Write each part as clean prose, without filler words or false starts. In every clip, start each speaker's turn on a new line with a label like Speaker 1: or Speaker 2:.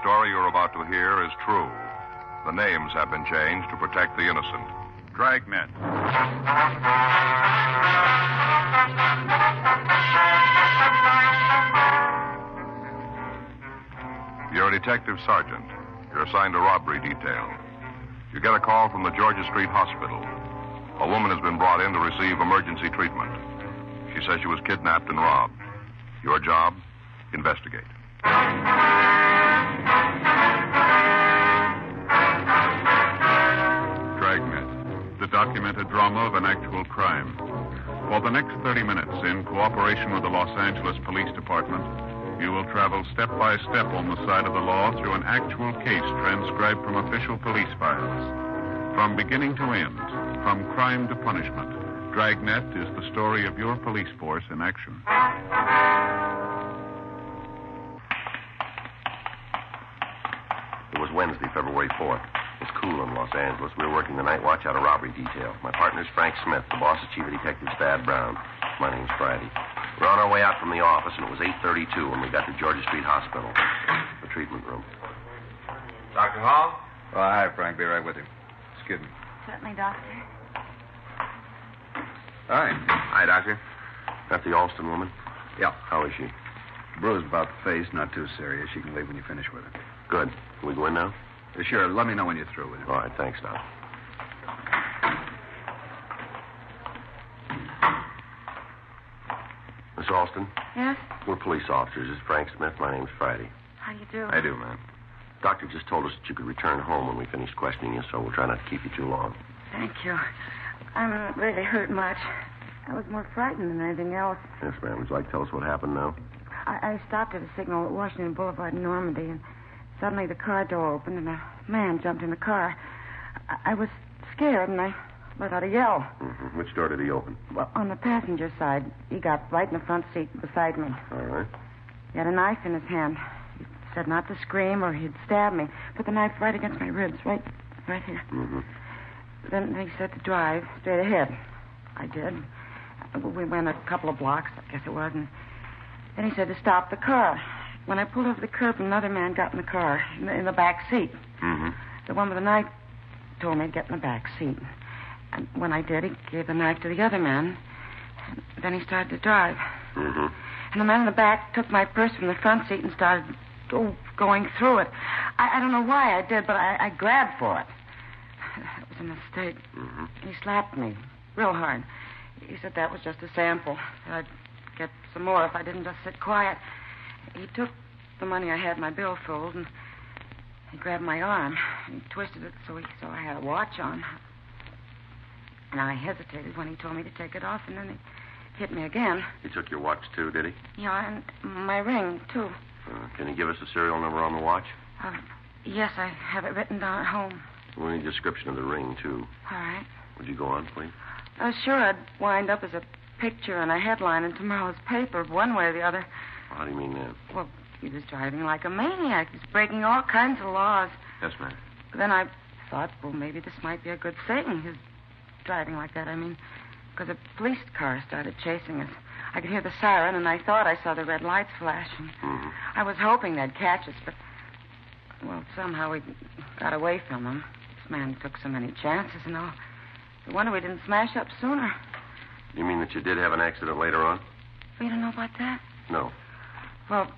Speaker 1: story you're about to hear is true. The names have been changed to protect the innocent.
Speaker 2: Dragnet.
Speaker 1: You're a detective sergeant. You're assigned a robbery detail. You get a call from the Georgia Street Hospital. A woman has been brought in to receive emergency treatment. She says she was kidnapped and robbed. Your job? Investigate.
Speaker 2: Dragnet, the documented drama of an actual crime. For the next 30 minutes, in cooperation with the Los Angeles Police Department, you will travel step by step on the side of the law through an actual case transcribed from official police files. From beginning to end, from crime to punishment, Dragnet is the story of your police force in action.
Speaker 3: It was Wednesday, February 4th. It was cool in Los Angeles. We were working the night watch out of robbery detail. My partner's Frank Smith. The boss is Chief of Detectives Thad Brown. My name's Friday. We're on our way out from the office, and it was 8:32 when we got to Georgia Street Hospital, the treatment room.
Speaker 4: Dr. Hall?
Speaker 5: Oh, hi, Frank. Be right with you. Excuse me.
Speaker 6: Certainly, Doctor.
Speaker 5: Hi.
Speaker 4: Hi, Doctor.
Speaker 3: That the Alston woman?
Speaker 5: Yeah.
Speaker 3: How is she?
Speaker 5: Bruised about the face, not too serious. You can leave when you finish with her.
Speaker 3: Good. Can we go in now?
Speaker 5: Sure. Let me know when you're through with her.
Speaker 3: All right. Thanks, Doc. Miss Alston?
Speaker 6: Yes?
Speaker 3: We're police officers. This is Frank Smith. My name's Friday.
Speaker 6: How you doing?
Speaker 4: I do, ma'am.
Speaker 3: Doctor just told us that you could return home when we finished questioning you, so we'll try not to keep you too long.
Speaker 6: Thank you. I'm not really hurt much. I was more frightened than anything else.
Speaker 3: Yes, ma'am. Would you like to tell us what happened now?
Speaker 6: I stopped at a signal at Washington Boulevard in Normandy, and suddenly the car door opened, and a man jumped in the car. I was scared, and I let out a yell.
Speaker 3: Mm-hmm. Which door did he open?
Speaker 6: Well, on the passenger side. He got right in the front seat beside me.
Speaker 3: All right.
Speaker 6: He had a knife in his hand. He said not to scream or he'd stab me. Put the knife right against my ribs, right here.
Speaker 3: Mm-hmm.
Speaker 6: Then he said to drive straight ahead. I did. We went a couple of blocks, I guess it was, and then he said to stop the car. When I pulled over the curb, another man got in the car, in the back seat.
Speaker 3: Mm-hmm.
Speaker 6: The one with the knife told me to get in the back seat. And when I did, he gave the knife to the other man. And then he started to drive.
Speaker 3: Mm-hmm.
Speaker 6: And the man in the back took my purse from the front seat and started going through it. I don't know why I did, but I grabbed for it. It was a mistake.
Speaker 3: Mm-hmm.
Speaker 6: He slapped me real hard. He said that was just a sample. That I'd get some more if I didn't just sit quiet. He took the money I had in my billfold, and he grabbed my arm. He twisted it so I had a watch on. And I hesitated when he told me to take it off, and then he hit me again.
Speaker 3: He took your watch, too, did he?
Speaker 6: Yeah, and my ring, too.
Speaker 3: Can you give us the serial number on the watch?
Speaker 6: Yes, I have it written down at home.
Speaker 3: We need a description of the ring, too.
Speaker 6: All right.
Speaker 3: Would you go on, please?
Speaker 6: Sure, I'd wind up as a picture and a headline in tomorrow's paper, one way or the other.
Speaker 3: How do you mean that?
Speaker 6: Well, he was driving like a maniac. He was breaking all kinds of laws.
Speaker 4: Yes, ma'am.
Speaker 6: Then I thought, well, maybe this might be a good thing, his driving like that. I mean, because a police car started chasing us. I could hear the siren, and I thought I saw the red lights flashing.
Speaker 3: Mm-hmm.
Speaker 6: I was hoping they'd catch us, but, well, somehow we got away from them. This man took so many chances and all. No wonder we didn't smash up sooner.
Speaker 3: You mean that you did have an accident later on?
Speaker 6: You don't know about that?
Speaker 3: No.
Speaker 6: Well,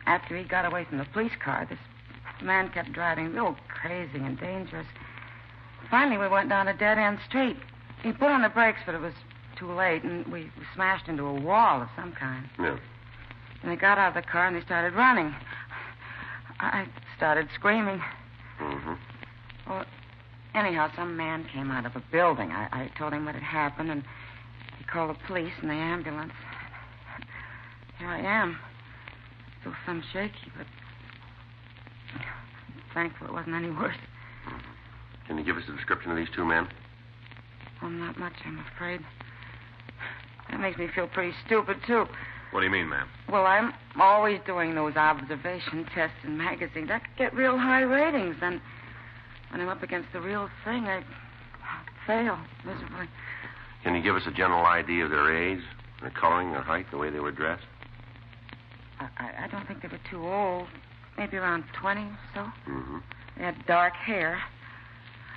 Speaker 6: after he got away from the police car, this man kept driving real crazy and dangerous. Finally, we went down a dead-end street. He put on the brakes, but it was too late, and we smashed into a wall of some kind.
Speaker 3: Yeah.
Speaker 6: And they got out of the car, and they started running. I started screaming.
Speaker 3: Mm-hmm.
Speaker 6: Well, anyhow, some man came out of a building. I told him what had happened, and he called the police and the ambulance. Here I am. Still some shaky, but thankful it wasn't any worse.
Speaker 3: Mm-hmm. Can you give us a description of these two men?
Speaker 6: Well, not much, I'm afraid. That makes me feel pretty stupid, too.
Speaker 4: What do you mean, ma'am?
Speaker 6: Well, I'm always doing those observation tests in magazines. I could get real high ratings. Then when I'm up against the real thing, I fail miserably.
Speaker 3: Can you give us a general idea of their age, their coloring, their height, the way they were dressed?
Speaker 6: I don't think they were too old. maybe around 20 or so.
Speaker 3: Mm-hmm.
Speaker 6: They had dark hair.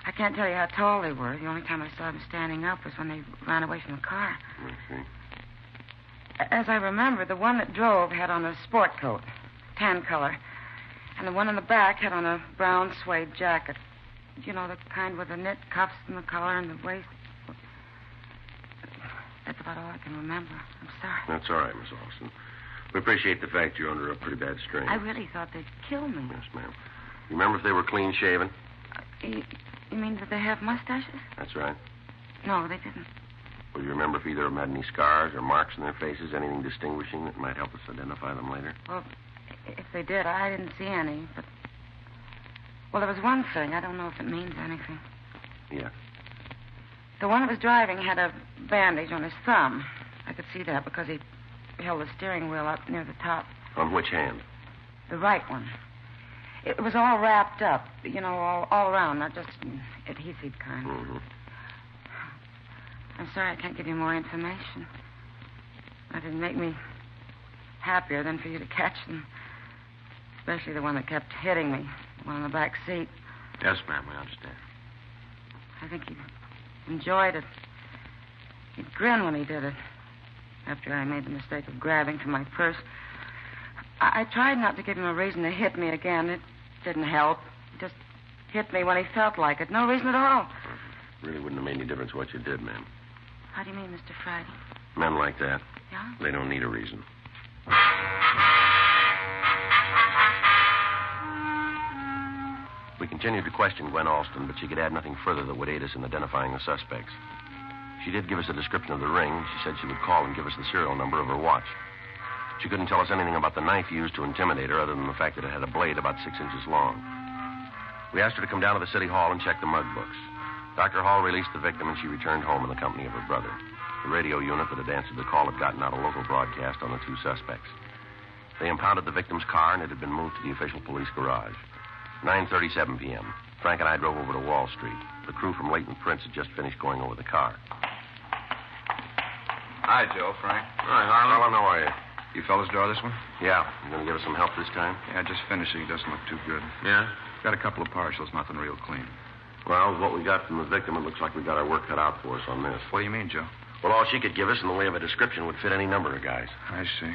Speaker 6: I can't tell you how tall they were. The only time I saw them standing up was when they ran away from the car.
Speaker 3: I see.
Speaker 6: As I remember, the one that drove had on a sport coat, tan color. And the one in the back had on a brown suede jacket. You know, the kind with the knit cuffs and the collar and the waist. That's about all I can remember. I'm sorry.
Speaker 3: That's all right, Miss Alston. We appreciate the fact you're under a pretty bad strain.
Speaker 6: I really thought they'd kill me.
Speaker 3: Yes, ma'am. You remember if they were clean shaven?
Speaker 6: You mean that they have mustaches?
Speaker 3: That's right.
Speaker 6: No, they didn't.
Speaker 3: Well, you remember if either of them had any scars or marks on their faces, anything distinguishing that might help us identify them later?
Speaker 6: Well, if they did, I didn't see any, but... Well, there was one thing. I don't know if it means anything.
Speaker 3: Yeah.
Speaker 6: The one that was driving had a bandage on his thumb. I could see that because he held the steering wheel up near the top.
Speaker 3: On which hand?
Speaker 6: The right one. It was all wrapped up, you know, all around, not just an adhesive kind.
Speaker 3: Mm-hmm.
Speaker 6: I'm sorry I can't give you more information. That didn't make me happier than for you to catch them. Especially the one that kept hitting me, the one in the back seat.
Speaker 4: Yes, ma'am, we understand.
Speaker 6: I think he enjoyed it. He'd grin when he did it. After I made the mistake of grabbing for my purse. I tried not to give him a reason to hit me again. It didn't help. He just hit me when he felt like it. No reason at all.
Speaker 3: Really wouldn't have made any difference what you did, ma'am.
Speaker 6: How do you mean, Mr. Friday?
Speaker 3: Men like that,
Speaker 6: Yeah?
Speaker 3: they don't need a reason. We continued to question Gwen Alston, but she could add nothing further that would aid us in identifying the suspects. She did give us a description of the ring. She said she would call and give us the serial number of her watch. She couldn't tell us anything about the knife used to intimidate her other than the fact that it had a blade about 6 inches long. We asked her to come down to the city hall and check the mug books. Dr. Hall released the victim, and she returned home in the company of her brother. The radio unit that had answered the call had gotten out a local broadcast on the two suspects. They impounded the victim's car, and it had been moved to the official police garage. 9:37 p.m. Frank and I drove over to Wall Street. The crew from Leighton Prince had just finished going over the car.
Speaker 5: Hi, Joe, Frank.
Speaker 3: Hi, Harlan. How are you?
Speaker 5: You fellas draw this one?
Speaker 3: Yeah. You going to give us some help this time?
Speaker 5: Yeah, just finishing. Doesn't look too good.
Speaker 3: Yeah?
Speaker 5: Got a couple of partials, nothing real clean.
Speaker 3: Well, with what we got from the victim, it looks like we got our work cut out for us on this.
Speaker 5: What do you mean, Joe?
Speaker 3: Well, all she could give us in the way of a description would fit any number of guys.
Speaker 5: I see.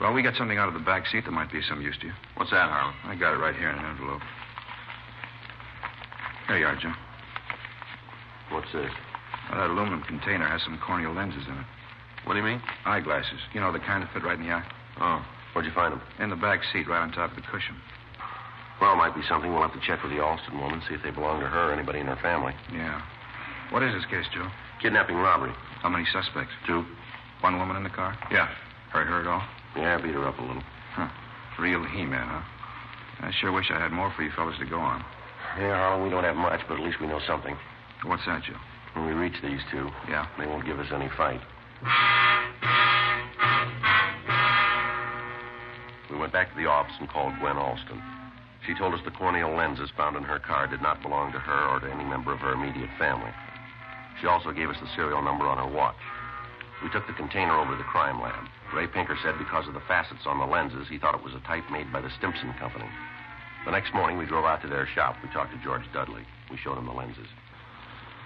Speaker 5: Well, we got something out of the back seat that might be of some use to you.
Speaker 3: What's that, Harlan?
Speaker 5: I got it right here in an envelope. There you are, Joe.
Speaker 3: What's this?
Speaker 5: Well, that aluminum container has some corneal lenses in it.
Speaker 3: What do you mean?
Speaker 5: Eyeglasses. You know, the kind that fit right in the eye.
Speaker 3: Oh. Where'd you find them?
Speaker 5: In the back seat, right on top of the cushion.
Speaker 3: Well, it might be something. We'll have to check with the Alston woman, see if they belong to her or anybody in her family.
Speaker 5: Yeah. What is this case, Joe?
Speaker 3: Kidnapping robbery.
Speaker 5: How many suspects?
Speaker 3: 2.
Speaker 5: One woman in the car?
Speaker 3: Yeah.
Speaker 5: Hurt her at all?
Speaker 3: Yeah, beat her up a little.
Speaker 5: Huh. Real He-Man, huh? I sure wish I had more for you fellas to go on.
Speaker 3: Yeah, Harlan, we don't have much, but at least we know something.
Speaker 5: What's that, Joe?
Speaker 3: When we reach these two,
Speaker 5: Yeah.
Speaker 3: they won't give us any fight. We went back to the office and called Gwen Alston. She told us the corneal lenses found in her car did not belong to her or to any member of her immediate family. She also gave us the serial number on her watch. We took the container over to the crime lab. Ray Pinker said because of the facets on the lenses, he thought it was a type made by the Stimson Company. The next morning, we drove out to their shop. We talked to George Dudley. We showed him the lenses.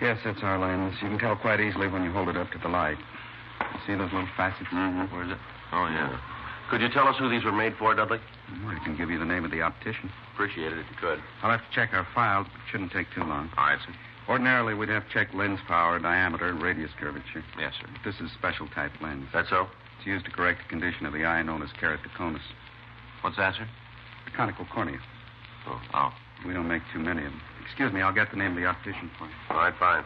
Speaker 7: Yes, that's our lens. You can tell quite easily when you hold it up to the light. You see those little facets?
Speaker 3: Mm-hmm.
Speaker 7: Where is it?
Speaker 3: Oh, yeah. Could you tell us who these were made for, Dudley?
Speaker 7: I can give you the name of the optician.
Speaker 3: Appreciate it if you could.
Speaker 7: I'll have to check our files, but it shouldn't take too long.
Speaker 3: All right, sir.
Speaker 7: Ordinarily, we'd have checked lens power, diameter, and radius curvature.
Speaker 3: Yes, sir.
Speaker 7: But this is special type lens.
Speaker 3: That so?
Speaker 7: It's used to correct a condition of the eye known as keratoconus.
Speaker 3: What's that, sir?
Speaker 7: Conical cornea.
Speaker 3: Oh.
Speaker 7: We don't make too many of them. Excuse me, I'll get the name of the optician for you.
Speaker 3: All right, fine.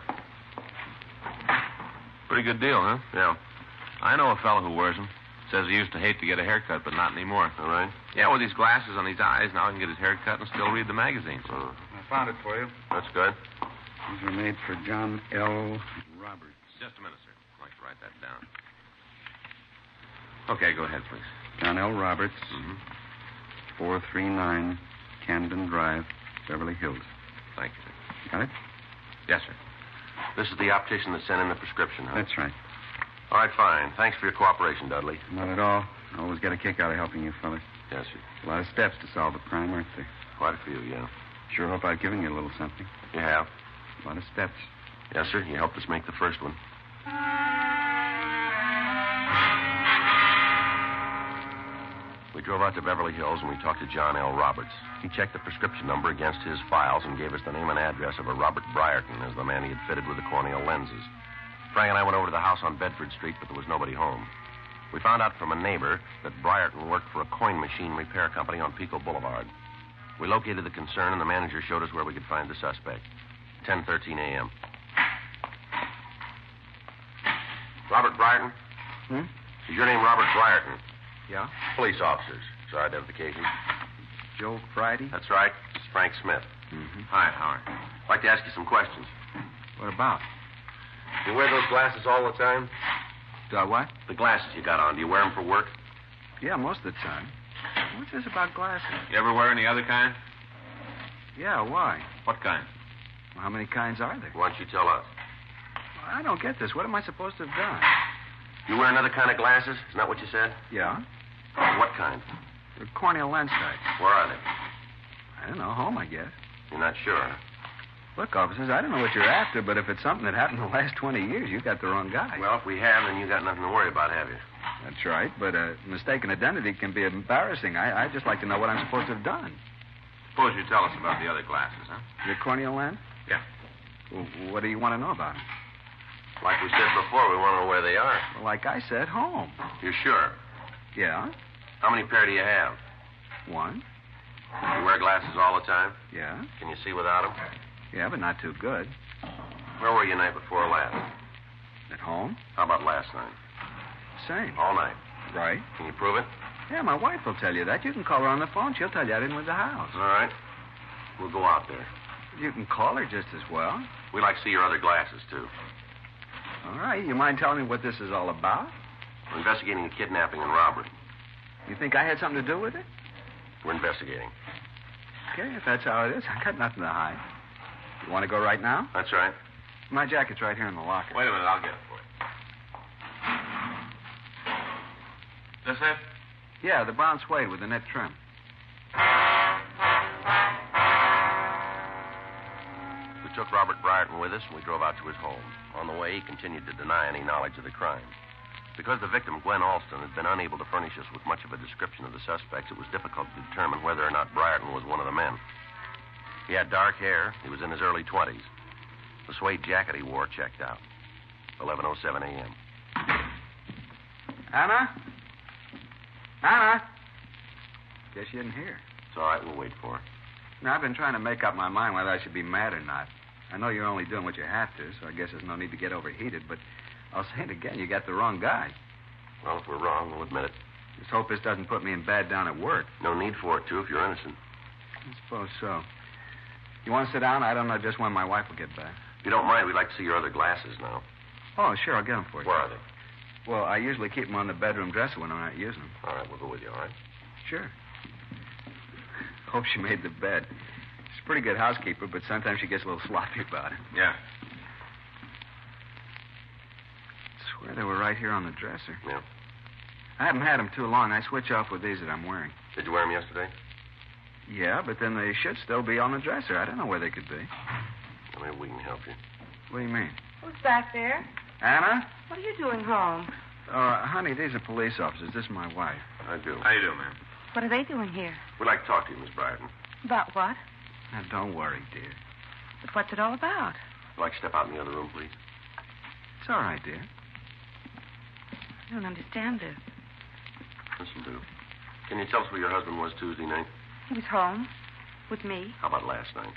Speaker 4: Pretty good deal, huh?
Speaker 3: Yeah.
Speaker 4: I know a fellow who wears them. Says he used to hate to get a haircut, but not anymore.
Speaker 3: All right.
Speaker 4: Yeah, with these glasses on his eyes, now he can get his haircut and still read the magazines.
Speaker 3: Oh,
Speaker 7: I found it for you.
Speaker 3: that's good.
Speaker 7: These were made for John L. Roberts.
Speaker 4: Just a minute, sir. I'd like to write that down. Okay, go ahead, please.
Speaker 7: John L. Roberts,
Speaker 4: Mm-hmm.
Speaker 7: 439 Camden Drive, Beverly Hills.
Speaker 4: Thank you, sir.
Speaker 7: Got it?
Speaker 4: Yes, sir.
Speaker 3: This is the optician that sent in the prescription, huh?
Speaker 7: That's right.
Speaker 3: All right, fine. Thanks for your cooperation, Dudley.
Speaker 7: Not at all. I always get a kick out of helping you fellas.
Speaker 3: Yes, sir.
Speaker 7: A lot of steps to solve a crime, aren't there?
Speaker 3: Quite a few, yeah.
Speaker 7: Sure hope I've given you a little something.
Speaker 3: You have?
Speaker 7: A lot of steps.
Speaker 3: Yes, sir. You helped us make the first one. We drove out to Beverly Hills and we talked to John L. Roberts. He checked the prescription number against his files and gave us the name and address of a Robert Brierton as the man he had fitted with the corneal lenses. Frank and I went over to the house on Bedford Street, but there was nobody home. We found out from a neighbor that Brierton worked for a coin machine repair company on Pico Boulevard. We located the concern, and the manager showed us where we could find the suspect. 10:13 a.m. Robert Brierton? Is your name Robert Brierton?
Speaker 7: Yeah?
Speaker 3: Police officers. It's our identification.
Speaker 7: Joe Friday?
Speaker 3: That's right. It's Frank Smith.
Speaker 7: Mm-hmm.
Speaker 4: Hi, Howard.
Speaker 3: I'd like to ask you some questions.
Speaker 7: What about?
Speaker 3: Do you wear those glasses all the time?
Speaker 7: Do I what?
Speaker 3: The glasses you got on, do you wear them for work?
Speaker 7: Yeah, most of the time. What's this about glasses?
Speaker 4: You ever wear any other kind?
Speaker 7: Yeah, why?
Speaker 4: What kind?
Speaker 7: Well, how many kinds are there?
Speaker 3: Why don't you tell us?
Speaker 7: I don't get this. What am I supposed to have done?
Speaker 3: You wear another kind of glasses? Isn't that what you said?
Speaker 7: Yeah?
Speaker 3: What kind?
Speaker 7: They're corneal lens type.
Speaker 3: Where are they?
Speaker 7: I don't know. Home, I guess.
Speaker 3: You're not sure, huh?
Speaker 7: Look, officers, I don't know what you're after, but if it's something that happened in the last 20 years, you got the wrong guy.
Speaker 3: Well, if we have, then you got nothing to worry about, have you?
Speaker 7: That's right, but mistaken identity can be embarrassing. I'd just like to know what I'm supposed to have done.
Speaker 4: Suppose you tell us about the other glasses, huh?
Speaker 7: Your corneal lens?
Speaker 4: Yeah.
Speaker 7: Well, what do you want to know about them?
Speaker 3: Like we said before, we want to know where they are.
Speaker 7: Well, like I said, home.
Speaker 3: You're sure?
Speaker 7: Yeah?
Speaker 3: How many pair do you have?
Speaker 7: One?
Speaker 3: You wear glasses all the time?
Speaker 7: Yeah?
Speaker 3: Can you see without them?
Speaker 7: Yeah, but not too good.
Speaker 3: Where were you night before last?
Speaker 7: At home?
Speaker 3: How about last night?
Speaker 7: Same.
Speaker 3: All night.
Speaker 7: Right?
Speaker 3: Can you prove it?
Speaker 7: Yeah, my wife will tell you that. You can call her on the phone. She'll tell you I didn't leave the house.
Speaker 3: All right. We'll go out there.
Speaker 7: You can call her just as well.
Speaker 3: We'd like to see your other glasses, too.
Speaker 7: All right. You mind telling me what this is all about?
Speaker 3: We're investigating a kidnapping and robbery.
Speaker 7: You think I had something to do with it?
Speaker 3: We're investigating.
Speaker 7: Okay, if that's how it is, I got nothing to hide. You want to go right now?
Speaker 3: That's right.
Speaker 7: My jacket's right here in the locker.
Speaker 4: Wait a minute, I'll get it for you. This it?
Speaker 7: Yeah, the brown suede with the net trim.
Speaker 3: We took Robert Brierton with us, and we drove out to his home. On the way, he continued to deny any knowledge of the crime. Because the victim, Gwen Alston, had been unable to furnish us with much of a description of the suspects, it was difficult to determine whether or not Brierton was one of the men. He had dark hair. He was in his early 20s. The suede jacket he wore checked out. 11:07 a.m.
Speaker 7: Anna? Anna? Guess you didn't hear.
Speaker 3: It's all right. We'll wait for her.
Speaker 7: Now, I've been trying to make up my mind whether I should be mad or not. I know you're only doing what you have to, so I guess there's no need to get overheated, but I'll say it again. You got the wrong guy.
Speaker 3: Well, if we're wrong, we'll admit it.
Speaker 7: Just hope this doesn't put me in bad down at work.
Speaker 3: No need for it, too, if you're innocent.
Speaker 7: I suppose so. You want to sit down? I don't know just when my wife will get back.
Speaker 3: If you don't mind, we'd like to see your other glasses now.
Speaker 7: Oh, sure, I'll get them for you.
Speaker 3: Where are they?
Speaker 7: Well, I usually keep them on the bedroom dresser when I'm not using them.
Speaker 3: All right, we'll go with you, all right?
Speaker 7: Sure. Hope she made the bed. She's a pretty good housekeeper, but sometimes she gets a little sloppy about it.
Speaker 4: Yeah.
Speaker 7: I swear they were right here on the dresser.
Speaker 3: Yeah.
Speaker 7: I haven't had them too long. I switch off with these that I'm wearing.
Speaker 3: Did you wear them yesterday?
Speaker 7: Yeah, but then they should still be on the dresser. I don't know where they could be.
Speaker 3: Well, maybe we can help you.
Speaker 7: What do you mean?
Speaker 6: Who's back there?
Speaker 7: Anna?
Speaker 6: What are you doing home?
Speaker 7: Honey, these are police officers. This is my wife.
Speaker 3: I do.
Speaker 4: How you doing, ma'am?
Speaker 6: What are they doing here?
Speaker 3: We'd like to talk to you, Miss Brierton.
Speaker 6: About what?
Speaker 7: Now, don't worry, dear.
Speaker 6: But what's it all about?
Speaker 3: Would you like to step out in the other room, please?
Speaker 7: It's all right, dear.
Speaker 6: I don't understand this.
Speaker 3: Listen, do. Can you tell us where your husband was Tuesday night?
Speaker 6: He was home with me.
Speaker 3: How about last night?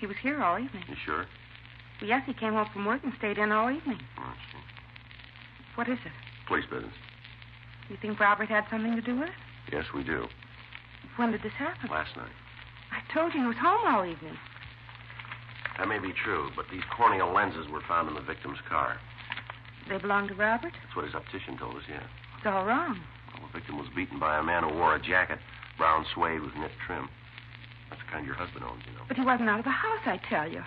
Speaker 6: He was here all evening.
Speaker 3: You sure?
Speaker 6: Well, yes, he came home from work and stayed in all evening.
Speaker 3: Oh, I see.
Speaker 6: What is it?
Speaker 3: Police business.
Speaker 6: You think Robert had something to do with it?
Speaker 3: Yes, we do.
Speaker 6: When did this happen?
Speaker 3: Last night.
Speaker 6: I told you he was home all evening.
Speaker 3: That may be true, but these corneal lenses were found in the victim's car.
Speaker 6: They belong to Robert?
Speaker 3: That's what his optician told us, yeah.
Speaker 6: It's all wrong.
Speaker 3: Well, the victim was beaten by a man who wore a jacket, brown suede with knit trim. That's the kind your husband owns, you know.
Speaker 6: But he wasn't out of the house, I tell you.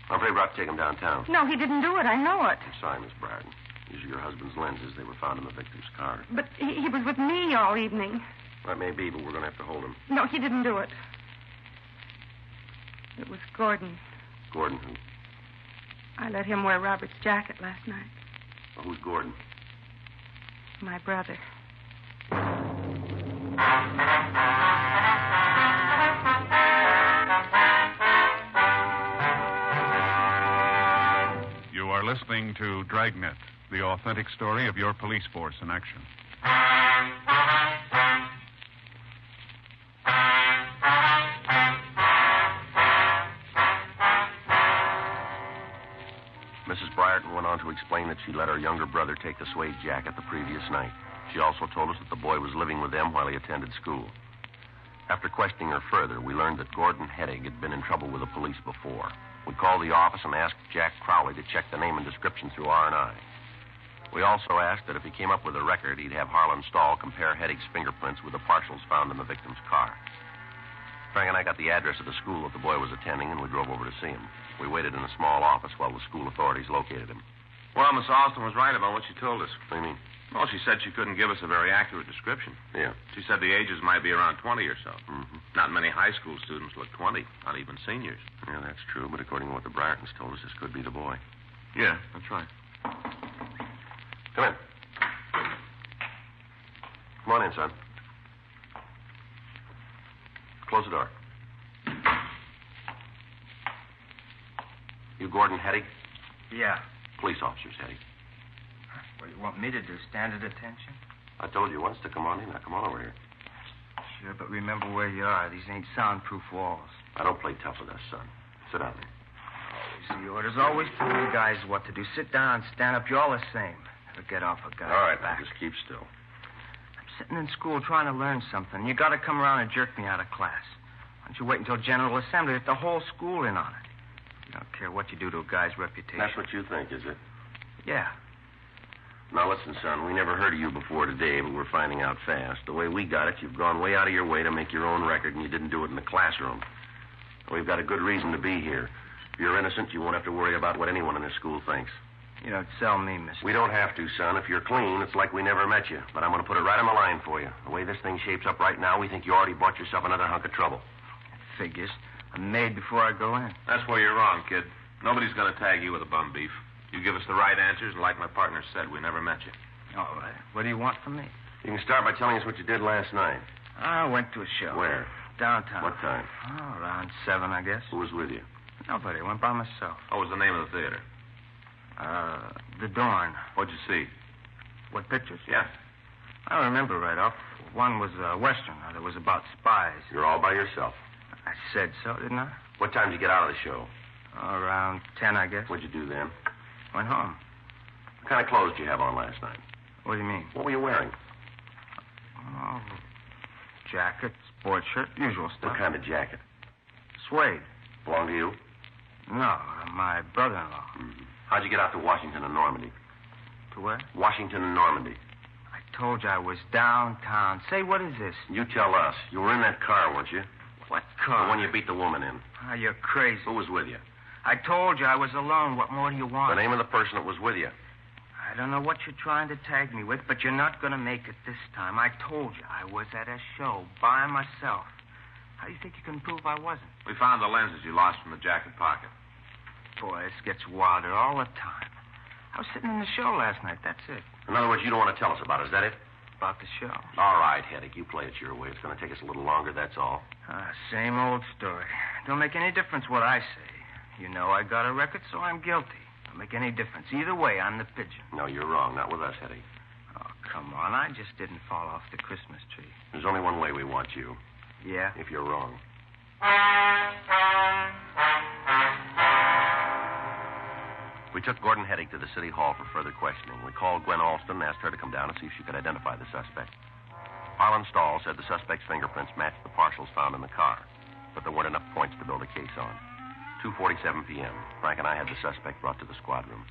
Speaker 3: I'm afraid we'll have to take him downtown.
Speaker 6: No, he didn't do it. I know it.
Speaker 3: I'm sorry, Miss Brierton. These are your husband's lenses. They were found in the victim's car.
Speaker 6: But he was with me all evening.
Speaker 3: That may be, but we're going to have to hold him.
Speaker 8: No, he didn't do it. It was Gordon.
Speaker 3: Gordon who?
Speaker 8: I let him wear Robert's jacket last night.
Speaker 3: Well, who's Gordon?
Speaker 8: My brother.
Speaker 2: You are listening to Dragnet, the authentic story of your police force in action.
Speaker 3: Mrs. Briarton went on to explain that she let her younger brother take the suede jacket the previous night. She also told us that the boy was living with them while he attended school. After questioning her further, we learned that Gordon Heddig had been in trouble with the police before. We called the office and asked Jack Crowley to check the name and description through R&I. We also asked that if he came up with a record, he'd have Harlan Stahl compare Heddig's fingerprints with the partials found in the victim's car. Frank and I got the address of the school that the boy was attending, and we drove over to see him. We waited in a small office while the school authorities located him.
Speaker 4: Well, Miss Alston was right about what she told us.
Speaker 3: What do you mean?
Speaker 4: Well, she said she couldn't give us a very accurate description.
Speaker 3: Yeah.
Speaker 4: She said the ages might be around 20 or so.
Speaker 3: Mm-hmm.
Speaker 4: Not many high school students look 20, not even seniors.
Speaker 3: Yeah, that's true, but according to what the Briartons told us, this could be the boy.
Speaker 4: Yeah, that's right.
Speaker 3: Come in. Come on in, son. Close the door. You Gordon Heddig?
Speaker 9: Yeah.
Speaker 3: Police officers, Heddig.
Speaker 9: What do you want me to do? Stand at attention?
Speaker 3: I told you once to come on in. Now, come on over here.
Speaker 9: Sure, but remember where you are. These ain't soundproof walls.
Speaker 3: I don't play tough with us, son. Sit down there.
Speaker 9: Always the orders. Always tell you guys what to do. Sit down, stand up. You're all the same. Never get off a guy's
Speaker 3: All right,
Speaker 9: back.
Speaker 3: now, just keep still.
Speaker 9: I'm sitting in school trying to learn something. You got to come around and jerk me out of class. Why don't you wait until General Assembly with the whole school in on it? You don't care what you do to a guy's reputation.
Speaker 3: That's what you think, is it?
Speaker 9: Yeah.
Speaker 3: Now, listen, son, we never heard of you before today, but we're finding out fast. The way we got it, you've gone way out of your way to make your own record, and you didn't do it in the classroom. We've got a good reason to be here. If you're innocent, you won't have to worry about what anyone in this school thinks.
Speaker 9: You don't sell me, mister.
Speaker 3: We don't have to, son. If you're clean, it's like we never met you. But I'm going to put it right on the line for you. The way this thing shapes up right now, we think you already bought yourself another hunk of trouble.
Speaker 9: Figures. I'm made before I go in.
Speaker 4: That's where you're wrong, kid. Nobody's going to tag you with a bum beef. You give us the right answers, and like my partner said, we never met you.
Speaker 9: All right. What do you want from me?
Speaker 3: You can start by telling us what you did last night.
Speaker 9: I went to a show.
Speaker 3: Where?
Speaker 9: Downtown.
Speaker 3: What time?
Speaker 9: Oh, around 7, I guess.
Speaker 3: Who was with you?
Speaker 9: Nobody. Went by myself.
Speaker 4: What was the name of the theater?
Speaker 9: The Dawn.
Speaker 4: What'd you see?
Speaker 9: What pictures?
Speaker 4: Yeah.
Speaker 9: I don't remember right off. One was a Western. That was about spies.
Speaker 3: You're all by yourself.
Speaker 9: I said so, didn't I?
Speaker 3: What time did you get out of the show?
Speaker 9: Around 10, I guess.
Speaker 3: What'd you do then?
Speaker 9: Went home.
Speaker 3: What kind of clothes did you have on last night?
Speaker 9: What do you mean?
Speaker 3: What were you wearing?
Speaker 9: Oh, jacket, sports shirt, usual stuff.
Speaker 3: What kind of jacket?
Speaker 9: Suede.
Speaker 3: Belong to you?
Speaker 9: No, my brother-in-law.
Speaker 3: Mm-hmm. How'd you get out to Washington and Normandy?
Speaker 9: To where?
Speaker 3: Washington and Normandy.
Speaker 9: I told you I was downtown. Say, what is this?
Speaker 3: You tell us. You were in that car, weren't you?
Speaker 9: What car?
Speaker 3: The one you beat the woman in.
Speaker 9: Oh, you're crazy.
Speaker 3: Who was with you?
Speaker 9: I told you I was alone. What more do you want?
Speaker 3: The name of the person that was with you.
Speaker 9: I don't know what you're trying to tag me with, but you're not going to make it this time. I told you I was at a show by myself. How do you think you can prove I wasn't?
Speaker 4: We found the lenses you lost from the jacket pocket.
Speaker 9: Boy, this gets wilder all the time. I was sitting in the show last night, that's it.
Speaker 3: In other words, you don't want to tell us about it, is that it?
Speaker 9: About the show.
Speaker 3: All right, Heddig, you play it your way. It's going to take us a little longer, that's all.
Speaker 9: Same old story. Don't make any difference what I say. You know I got a record, so I'm guilty. Don't make any difference. Either way, I'm the pigeon.
Speaker 3: No, you're wrong. Not with us, Heddig.
Speaker 9: Oh, come on. I just didn't fall off the Christmas tree.
Speaker 3: There's only one way we want you.
Speaker 9: Yeah?
Speaker 3: If you're wrong. We took Gordon Heddig to the city hall for further questioning. We called Gwen Alston and asked her to come down and see if she could identify the suspect. Harlan Stahl said the suspect's fingerprints matched the partials found in the car, but there weren't enough points to build a case on. 2:47 p.m. Frank and I had the suspect brought to the squad room.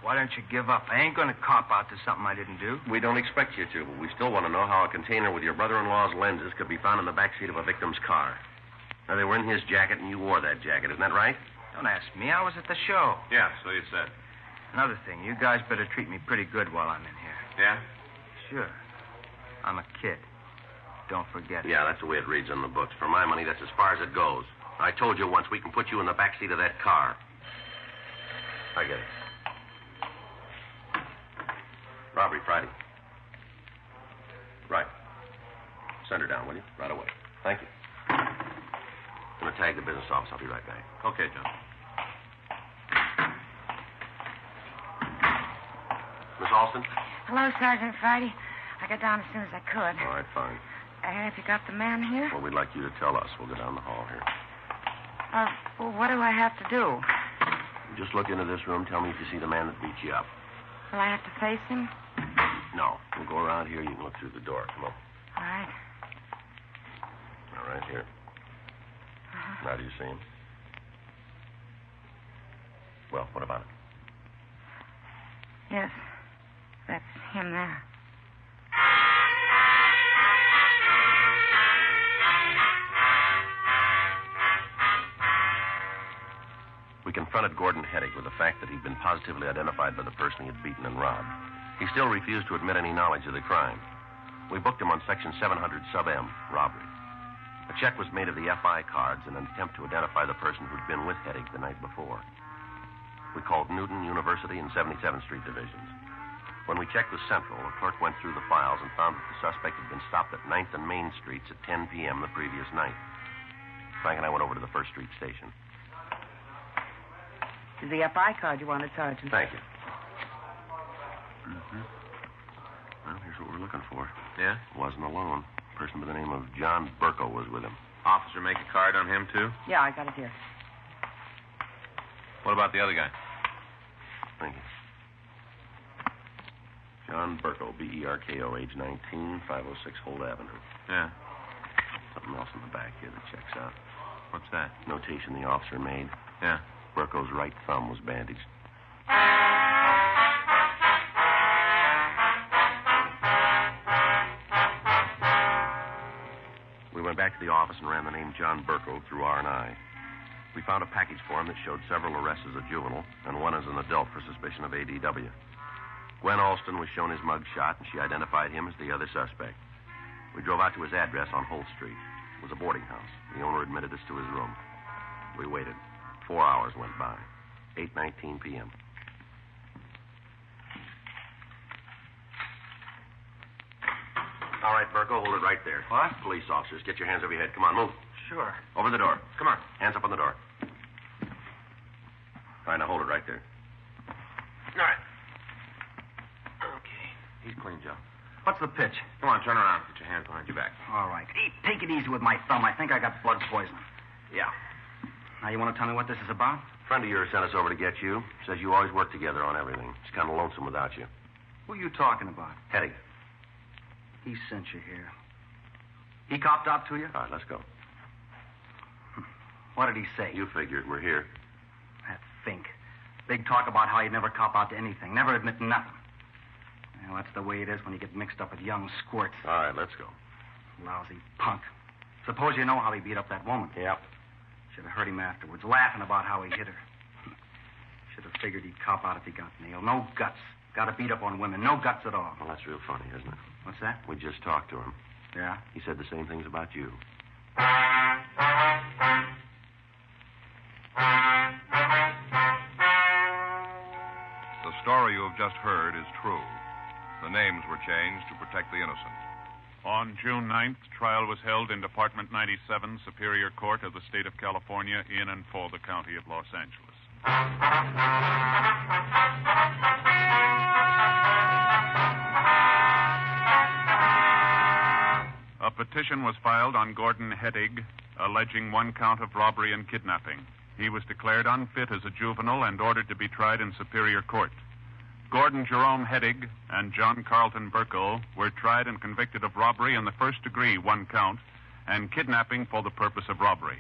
Speaker 9: Why don't you give up? I ain't going to cop out to something I didn't do.
Speaker 3: We don't expect you to, but we still want to know how a container with your brother-in-law's lenses could be found in the backseat of a victim's car. Now, they were in his jacket, and you wore that jacket. Isn't that right?
Speaker 9: Don't ask me. I was at the show.
Speaker 4: Yeah, so you said.
Speaker 9: Another thing, you guys better treat me pretty good while I'm in here.
Speaker 4: Yeah?
Speaker 9: Sure. I'm a kid. Don't forget it.
Speaker 3: Yeah, that's the way it reads in the books. For my money, that's as far as it goes. I told you once we can put you in the back seat of that car. I get it. Robbery Friday. Right. Send her down, will you? Right away. Thank you. I'm going to tag the business office. I'll be right back.
Speaker 4: Okay, John.
Speaker 3: Miss Alston?
Speaker 6: Hello, Sergeant Friday. I got down as soon as I could.
Speaker 3: All right, fine.
Speaker 6: Have you got the man here?
Speaker 3: Well, we'd like you to tell us. We'll go down the hall here.
Speaker 6: Well, what do I have to do?
Speaker 3: Just look into this room. Tell me if you see the man that beat you up.
Speaker 6: Will I have to face him?
Speaker 3: No. We'll go around here. You can look through the door. Come on.
Speaker 6: All right.
Speaker 3: All right, here. Now, do you see him? Well, what about it?
Speaker 6: Yes. That's him there.
Speaker 3: We confronted Gordon Heddick with the fact that he'd been positively identified by the person he had beaten and robbed. He still refused to admit any knowledge of the crime. We booked him on Section 700 Sub-M, robbery. A check was made of the FI cards in an attempt to identify the person who'd been with Heddick the night before. We called Newton, University, and 77th Street divisions. When we checked with Central, a clerk went through the files and found that the suspect had been stopped at 9th and Main Streets at 10 p.m. the previous night. Frank and I went over to the 1st Street station.
Speaker 6: Is the FI card you wanted, Sergeant?
Speaker 3: Thank you. Mm-hmm. Well, here's what we're looking for.
Speaker 4: Yeah?
Speaker 3: Wasn't alone. A person by the name of John Burko was with him.
Speaker 4: Officer make a card on him, too?
Speaker 6: Yeah, I got it here.
Speaker 4: What about the other guy?
Speaker 3: Thank you. John Burko, B-E-R-K-O, age 19, 506 Holt Avenue.
Speaker 4: Yeah.
Speaker 3: Something else in the back here that checks out.
Speaker 4: What's that?
Speaker 3: Notation the officer made.
Speaker 4: Yeah.
Speaker 3: Burko's right thumb was bandaged. We went back to the office and ran the name John Burko through R&I. We found a package for him that showed several arrests as a juvenile and one as an adult for suspicion of ADW. Gwen Alston was shown his mug shot, and she identified him as the other suspect. We drove out to his address on Holt Street. It was a boarding house. The owner admitted us to his room. We waited. 4 hours went by. 8:19 p.m. All right, Burko, hold it right there.
Speaker 9: What?
Speaker 3: Police officers, get your hands over your head. Come on, move.
Speaker 9: Sure.
Speaker 3: Over the door. Come on. Hands up on the door. All right, now hold it right there. All right. Okay. He's clean, Joe.
Speaker 9: What's the pitch?
Speaker 4: Come on, turn around. Get your hands behind your back.
Speaker 9: All right. Hey, take it easy with my thumb. I think I got blood poisoning.
Speaker 3: Yeah.
Speaker 9: Now, you want to tell me what this is about?
Speaker 3: A friend of yours sent us over to get you. Says you always work together on everything. He's kind of lonesome without you.
Speaker 9: Who are you talking about?
Speaker 3: Heddick.
Speaker 9: He sent you here. He copped out to you?
Speaker 3: All right, let's go.
Speaker 9: What did he say?
Speaker 3: You figured. We're here.
Speaker 9: That Fink. Big talk about how he'd never cop out to anything. Never admit nothing. Well, that's the way it is when you get mixed up with young squirts.
Speaker 3: All right, let's go.
Speaker 9: Lousy punk. Suppose you know how he beat up that woman.
Speaker 3: Yep.
Speaker 9: Should have heard him afterwards, laughing about how he hit her. Should have figured he'd cop out if he got nailed. No guts. Got to beat up on women. No guts at all.
Speaker 3: Well, that's real funny, isn't it?
Speaker 9: What's that?
Speaker 3: We just talked to him.
Speaker 9: Yeah?
Speaker 3: He said the same things about you.
Speaker 1: The story you have just heard is true. The names were changed to protect the innocent.
Speaker 2: On June 9th, trial was held in Department 97, Superior Court of the State of California, in and for the County of Los Angeles. A petition was filed on Gordon Heddick, alleging one count of robbery and kidnapping. He was declared unfit as a juvenile and ordered to be tried in Superior Court. Gordon Jerome Heddick and John Carlton Burko were tried and convicted of robbery in the first degree, one count, and kidnapping for the purpose of robbery.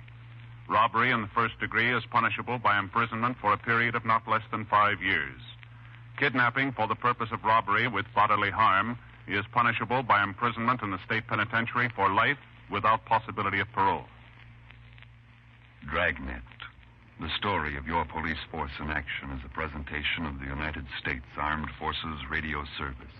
Speaker 2: Robbery in the first degree is punishable by imprisonment for a period of not less than 5 years. Kidnapping for the purpose of robbery with bodily harm is punishable by imprisonment in the state penitentiary for life without possibility of parole.
Speaker 10: Dragnet. The story of your police force in action is a presentation of the United States Armed Forces Radio Service.